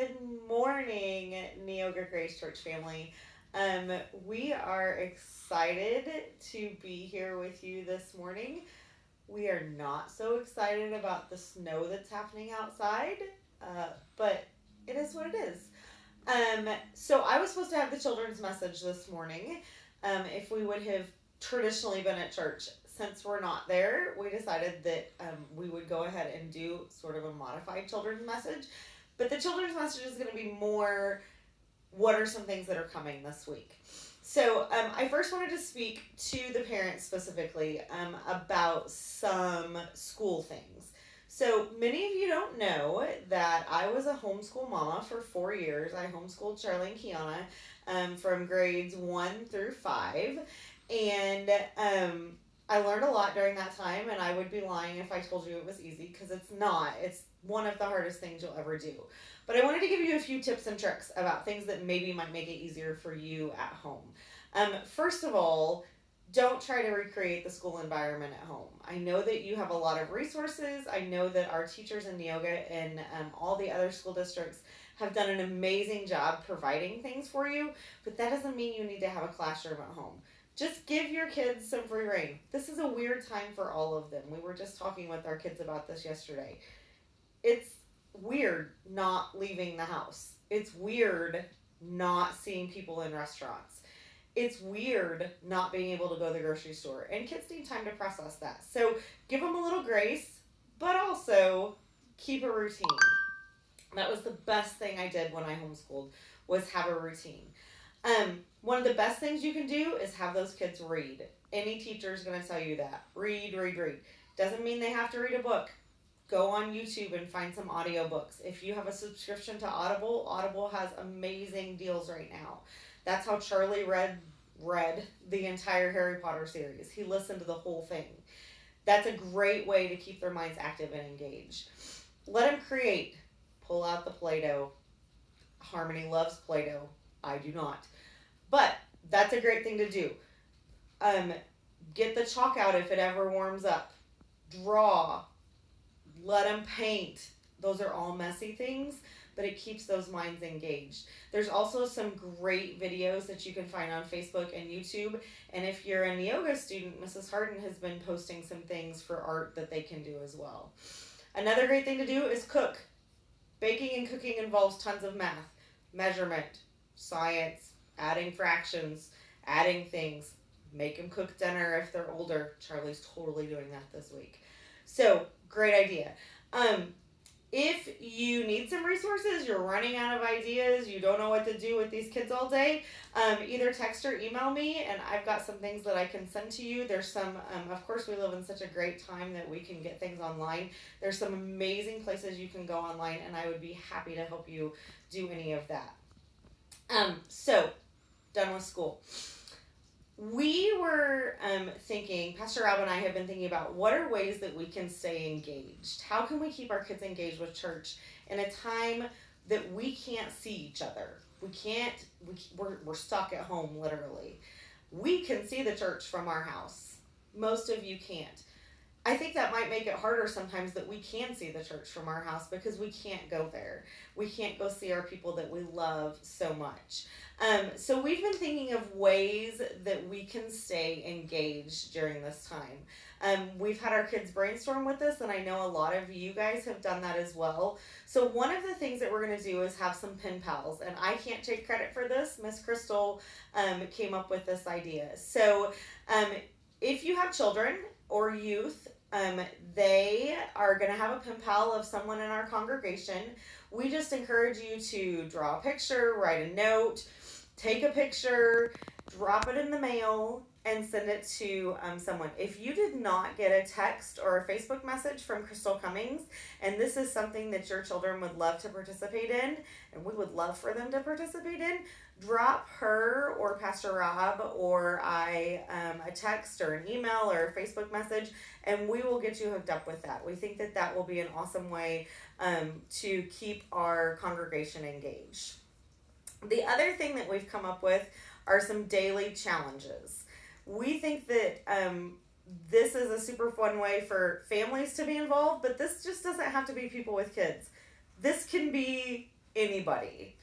Good morning, Neoga Grace Church family. We are excited to be here with you this morning. We are not so excited about the snow that's happening outside, but it is what it is. So I was supposed to have the children's message this morning. If we would have traditionally been at church, since we're not there, we decided that we would go ahead and do sort of a modified children's message. But the children's message is going to be more what are some things that are coming this week. So I first wanted to speak to the parents specifically about some school things. So many of you don't know that I was a homeschool mama for 4 years. I homeschooled Charlie and Kiana from grades 1 through 5. And I learned a lot during that time, and I would be lying if I told you it was easy, because it's not. It's one of the hardest things you'll ever do. But I wanted to give you a few tips and tricks about things that maybe might make it easier for you at home. First of all, don't try to recreate the school environment at home. I know that you have a lot of resources. I know that our teachers in Neoga and all the other school districts have done an amazing job providing things for you, but that doesn't mean you need to have a classroom at home. Just give your kids some free reign. This is a weird time for all of them. We were just talking with our kids about this yesterday. It's weird not leaving the house. It's weird not seeing people in restaurants. It's weird not being able to go to the grocery store. And kids need time to process that. So give them a little grace, but also keep a routine. That was the best thing I did when I homeschooled, was have a routine. One of the best things you can do is have those kids read. Any teacher is going to tell you that. Read, read, read. Doesn't mean they have to read a book. Go on YouTube and find some audiobooks. If you have a subscription to Audible, Audible has amazing deals right now. That's how Charlie read the entire Harry Potter series. He listened to the whole thing. That's a great way to keep their minds active and engaged. Let them create. Pull out the Play-Doh. Harmony loves Play-Doh. I do not. But that's a great thing to do. Get the chalk out if it ever warms up. Draw. Let them paint. Those are all messy things, but it keeps those minds engaged. There's also some great videos that you can find on Facebook and YouTube. And if you're a Neoga student, Mrs. Harden has been posting some things for art that they can do as well. Another great thing to do is cook. Baking and cooking involves tons of math, measurement, science, adding fractions, adding things. Make them cook dinner if they're older. Charlie's totally doing that this week. So, great idea. If you need some resources, you're running out of ideas, you don't know what to do with these kids all day, either text or email me, and I've got some things that I can send to you. There's some, of course, we live in such a great time that we can get things online. There's some amazing places you can go online, and I would be happy to help you do any of that. So, done with school. We were thinking, Pastor Rob and I have been thinking about what are ways that we can stay engaged. How can we keep our kids engaged with church in a time that we can't see each other? We're stuck at home, literally. We can see the church from our house. Most of you can't. I think that might make it harder sometimes that we can see the church from our house because we can't go there. We can't go see our people that we love so much. So we've been thinking of ways that we can stay engaged during this time. We've had our kids brainstorm with us, and I know a lot of you guys have done that as well. So one of the things that we're going to do is have some pen pals, and I can't take credit for this. Miss Crystal came up with this idea. So if you have children or youth, they are going to have a pen pal of someone in our congregation. We just encourage you to draw a picture, write a note, take a picture, drop it in the mail, and send it to someone. If you did not get a text or a Facebook message from Crystal Cummings, and this is something that your children would love to participate in, and we would love for them to participate in, drop her or Pastor Rob or I a text or an email or a Facebook message, and we will get you hooked up with that. We think that that will be an awesome way to keep our congregation engaged. The other thing that we've come up with are some daily challenges. We think that this is a super fun way for families to be involved, but this just doesn't have to be people with kids. This can be anybody.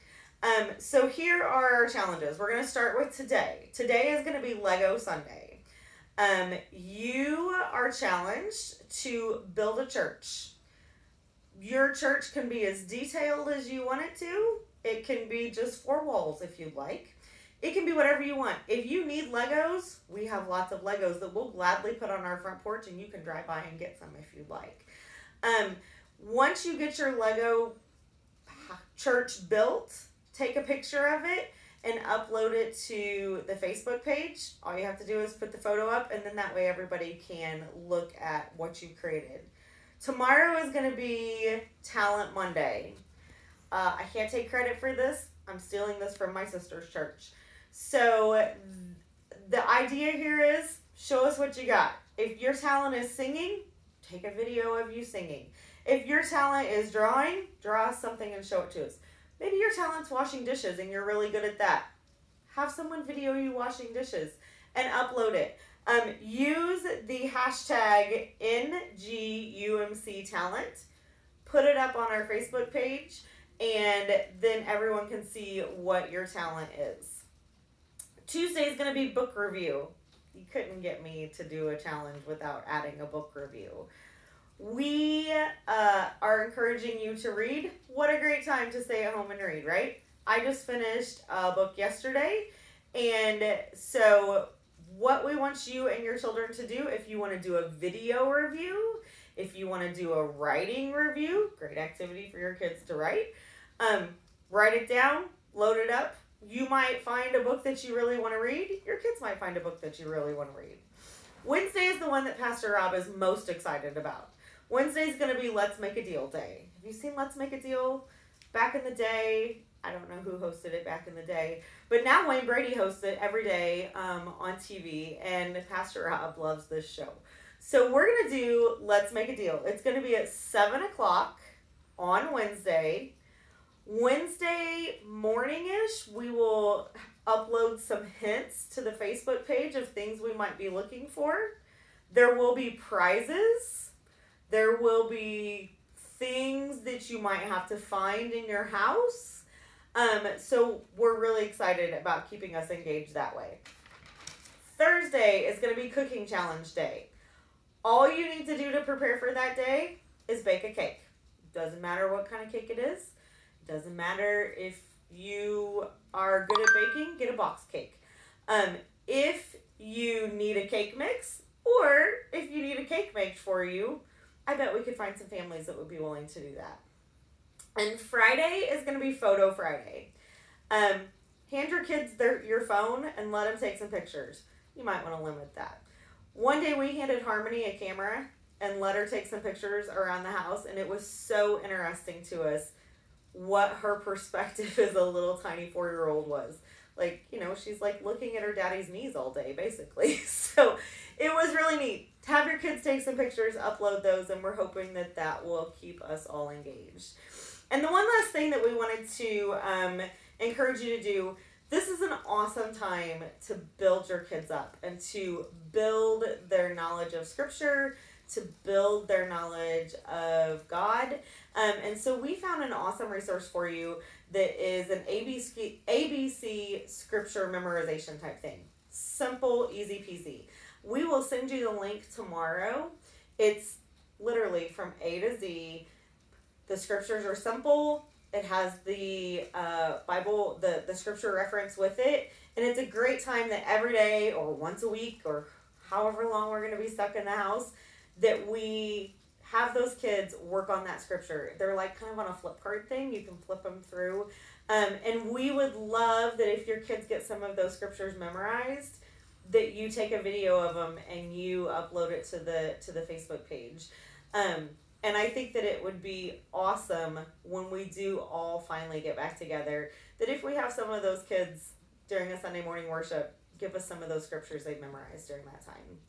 So here are our challenges. We're going to start with today. Today is going to be Lego Sunday. You are challenged to build a church. Your church can be as detailed as you want it to. It can be just 4 walls if you'd like. It can be whatever you want. If you need Legos, we have lots of Legos that we'll gladly put on our front porch, and you can drive by and get some if you'd like. Once you get your Lego church built, take a picture of it and upload it to the Facebook page. All you have to do is put the photo up, and then that way everybody can look at what you created. Tomorrow is going to be Talent Monday. I can't take credit for this. I'm stealing this from my sister's church. So the idea here is show us what you got. If your talent is singing, take a video of you singing. If your talent is drawing, draw something and show it to us. Maybe your talent's washing dishes and you're really good at that. Have someone video you washing dishes and upload it. Use the hashtag NGUMCTalent. Put it up on our Facebook page, and then everyone can see what your talent is. Tuesday is going to be book review. You couldn't get me to do a challenge without adding a book review. We are encouraging you to read. What a great time to stay at home and read, right? I just finished a book yesterday, and so what we want you and your children to do, if you want to do a video review, if you want to do a writing review, great activity for your kids to write, write it down, load it up. You might find a book that you really want to read. Your kids might find a book that you really want to read. Wednesday is the one that Pastor Rob is most excited about. Wednesday is going to be Let's Make a Deal Day. Have you seen Let's Make a Deal? Back in the day, I don't know who hosted it back in the day, but now Wayne Brady hosts it every day on TV, and Pastor Rob loves this show. So we're going to do Let's Make a Deal. It's going to be at 7 o'clock on Wednesday. Wednesday morning-ish, we will upload some hints to the Facebook page of things we might be looking for. There will be prizes. There will be things that you might have to find in your house. So we're really excited about keeping us engaged that way. Thursday is going to be Cooking Challenge Day. All you need to do to prepare for that day is bake a cake. Doesn't matter what kind of cake it is. Doesn't matter if you are good at baking, get a box cake. If you need a cake mix, or if you need a cake made for you, I bet we could find some families that would be willing to do that. And Friday is going to be Photo Friday. Hand your kids your phone and let them take some pictures. You might want to limit that. One day we handed Harmony a camera and let her take some pictures around the house, and it was so interesting to us what her perspective as a little tiny 4-year-old was. Like, she's like looking at her daddy's knees all day, basically. So it was really neat. Have your kids take some pictures, upload those, and we're hoping that that will keep us all engaged. And the one last thing that we wanted to encourage you to do, this is an awesome time to build your kids up and to build their knowledge of Scripture, to build their knowledge of God. And so we found an awesome resource for you that is an ABC Scripture memorization type thing. Simple, easy peasy. We will send you the link tomorrow. It's literally from A to Z. The scriptures are simple. It has the Bible, the scripture reference with it. And it's a great time that every day or once a week or however long we're going to be stuck in the house, that we have those kids work on that scripture. They're like kind of on a flip card thing. You can flip them through. And we would love that if your kids get some of those scriptures memorized, that you take a video of them and you upload it to the Facebook page. And I think that it would be awesome when we do all finally get back together, that if we have some of those kids during a Sunday morning worship, give us some of those scriptures they've memorized during that time.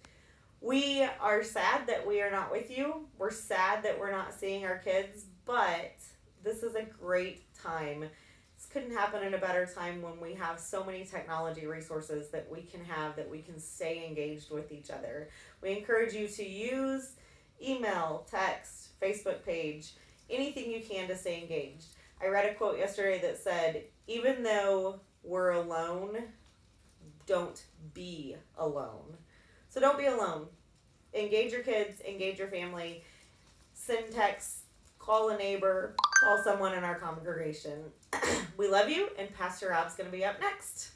We are sad that we are not with you. We're sad that we're not seeing our kids, but this is a great time. This couldn't happen in a better time when we have so many technology resources that we can have, that we can stay engaged with each other. We encourage you to use email, text, Facebook page, anything you can to stay engaged. I read a quote yesterday that said, even though we're alone, don't be alone. So don't be alone. Engage your kids, engage your family, send texts, call a neighbor, call someone in our congregation. We love you, and Pastor Rob's going to be up next.